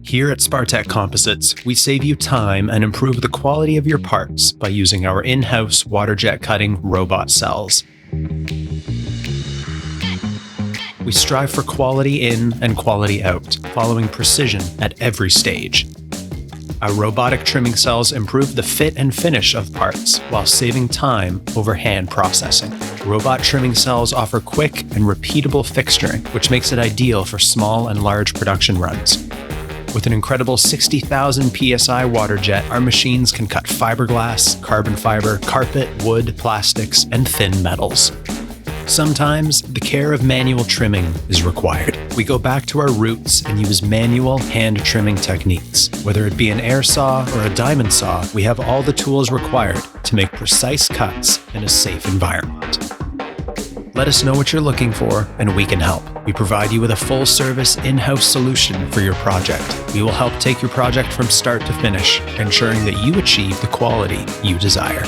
Here at Spartec Composites, we save you time and improve the quality of your parts by using our in-house waterjet cutting robot cells. We strive for quality in and quality out, following precision at every stage. Our robotic trimming cells improve the fit and finish of parts while saving time over hand processing. Robot trimming cells offer quick and repeatable fixturing, which makes it ideal for small and large production runs. With an incredible 60,000 psi waterjet, our machines can cut fiberglass, carbon fiber, carpet, wood, plastics, and thin metals. Sometimes, the care of manual trimming is required. We go back to our roots and use manual hand trimming techniques. Whether it be an air saw or a diamond saw, we have all the tools required to make precise cuts in a safe environment. Let us know what you're looking for, and we can help. We provide you with a full-service in-house solution for your project. We will help take your project from start to finish, ensuring that you achieve the quality you desire.